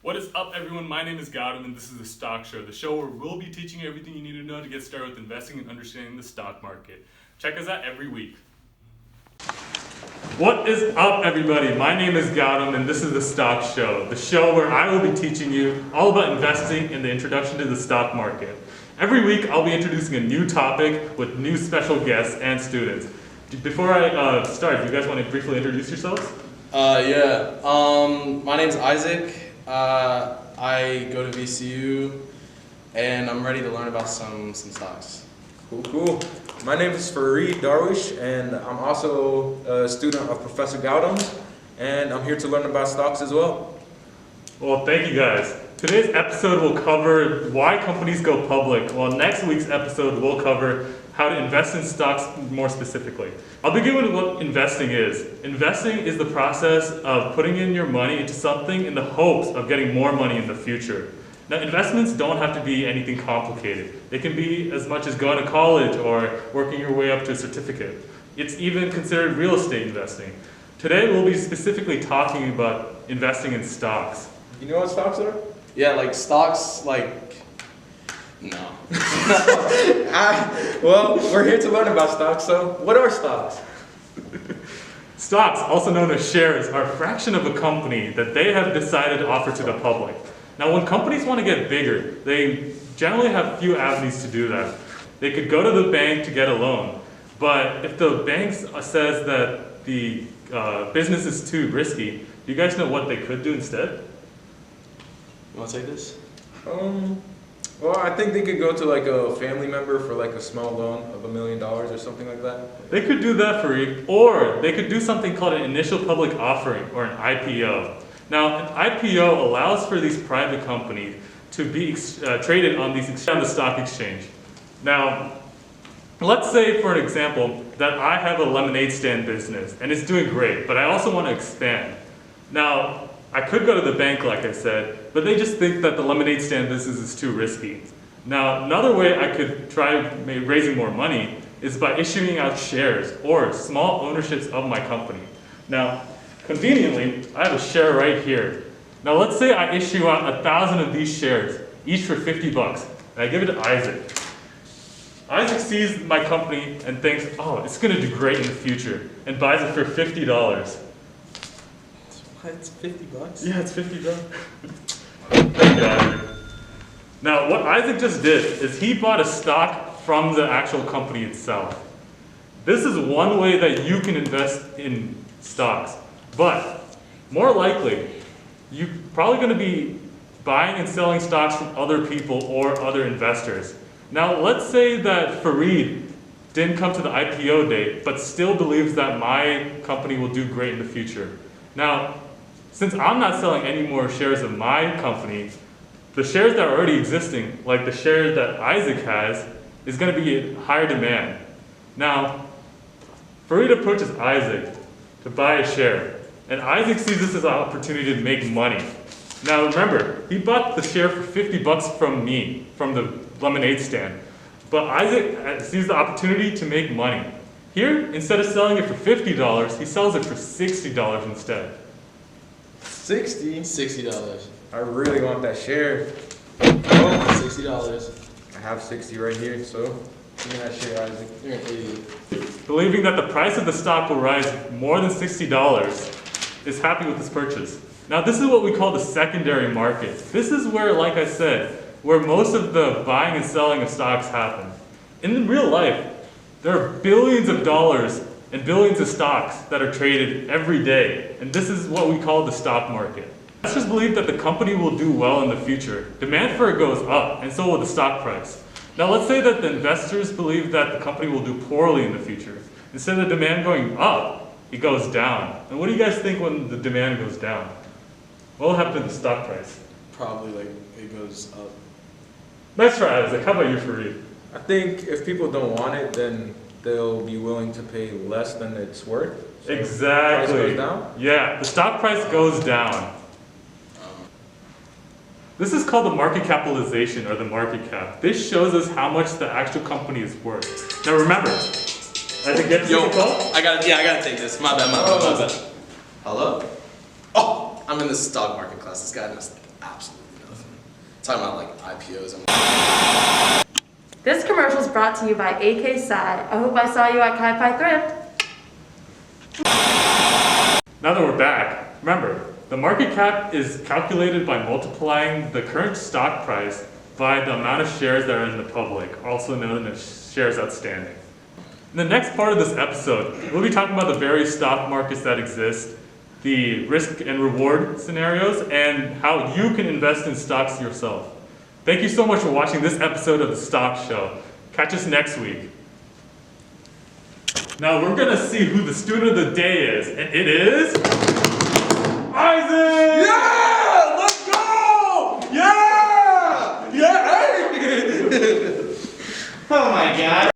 What is up, everyone? My name is Gautam, and this is the Stock Show, the show where we'll be teaching you everything you need to know to get started with investing and understanding the stock market. Check us out every week. What is up, everybody? My name is Gautam, and this is the Stock Show, the show where I will be teaching you all about investing and the introduction to the stock market. Every week, I'll be introducing a new topic with new special guests and students. Before I start, do you guys want to briefly introduce yourselves? My name's Isaac. I go to VCU, and I'm ready to learn about some stocks. Cool. My name is Fareed Darwish, and I'm also a student of Professor Gautam, and I'm here to learn about stocks as well. Well, thank you guys. Today's episode will cover why companies go public, while next week's episode will cover how to invest in stocks more specifically. I'll begin with what investing is. Investing is the process of putting in your money into something in the hopes of getting more money in the future. Now, investments don't have to be anything complicated. They can be as much as going to college or working your way up to a certificate. It's even considered real estate investing. Today, we'll be specifically talking about investing in stocks. You know what stocks are? Yeah, like stocks, no. Well, we're here to learn about stocks, so what are stocks? Stocks, also known as shares, are a fraction of a company that they have decided to offer to the public. Now, when companies want to get bigger, they generally have few avenues to do that. They could go to the bank to get a loan, but if the bank says that the business is too risky, do you guys know what they could do instead? You want to take this? Well, I think they could go to like a family member for like a small loan of $1 million or something like that. They could do that for you, or they could do something called an initial public offering, or an IPO. Now, an IPO allows for these private companies to be traded on the stock exchange. Now, let's say, for an example, that I have a lemonade stand business, and it's doing great, but I also want to expand. Now, I could go to the bank, like I said, but they just think that the lemonade stand business is too risky. Now, another way I could try raising more money is by issuing out shares or small ownerships of my company. Now, conveniently, I have a share right here. Now, let's say I issue out 1,000 of these shares, each for $50, and I give it to Isaac. Isaac sees my company and thinks, oh, it's going to do great in the future, and buys it for $50. It's $50? Yeah, it's $50. Thank you, Isaac. Now, what Isaac just did is he bought a stock from the actual company itself. This is one way that you can invest in stocks. But more likely, you're probably going to be buying and selling stocks from other people or other investors. Now, let's say that Fareed didn't come to the IPO date, but still believes that my company will do great in the future. Now, since I'm not selling any more shares of my company, the shares that are already existing, like the shares that Isaac has, is going to be in higher demand. Now, Fareed approaches Isaac to buy a share, and Isaac sees this as an opportunity to make money. Now remember, he bought the share for $50 from me, from the lemonade stand, but Isaac sees the opportunity to make money. Here, instead of selling it for $50, he sells it for $60 instead. 60? $60. I really want that share. $60. I have 60 right here, so give me that share, Isaac. You're an idiot. Believing that the price of the stock will rise more than $60, is happy with this purchase. Now, this is what we call the secondary market. This is where, like I said, where most of the buying and selling of stocks happen. In real life, there are billions of dollars and billions of stocks that are traded every day, and this is what we call the stock market. Investors believe that the company will do well in the future. Demand for it goes up, and so will the stock price. Now, let's say that the investors believe that the company will do poorly in the future. Instead of the demand going up, it goes down. And what do you guys think when the demand goes down? What will happen to the stock price? Probably it goes up. Nice try, Isaac. How about you, Fareed? I think if people don't want it, then they'll be willing to pay less than it's worth. So Exactly. Price goes down? Yeah, the stock price goes down. This is called the market capitalization, or the market cap. This shows us how much the actual company is worth. Now remember, I think get Yo, the call. I gotta take this. My bad. Hello? Oh, I'm in the stock market class. This guy messed up. absolutely nothing. Talking about like IPOs and This commercial is brought to you by AK Sai. I hope I saw you at Kai Pai Thrift. Now that we're back, remember, the market cap is calculated by multiplying the current stock price by the amount of shares that are in the public, also known as shares outstanding. In the next part of this episode, we'll be talking about the various stock markets that exist, the risk and reward scenarios, and how you can invest in stocks yourself. Thank you so much for watching this episode of The Stock Show. Catch us next week. Now we're gonna see who the student of the day is, and it is Isaac! Yeah! Let's go! Yeah! Yeah! Hey! Oh my god.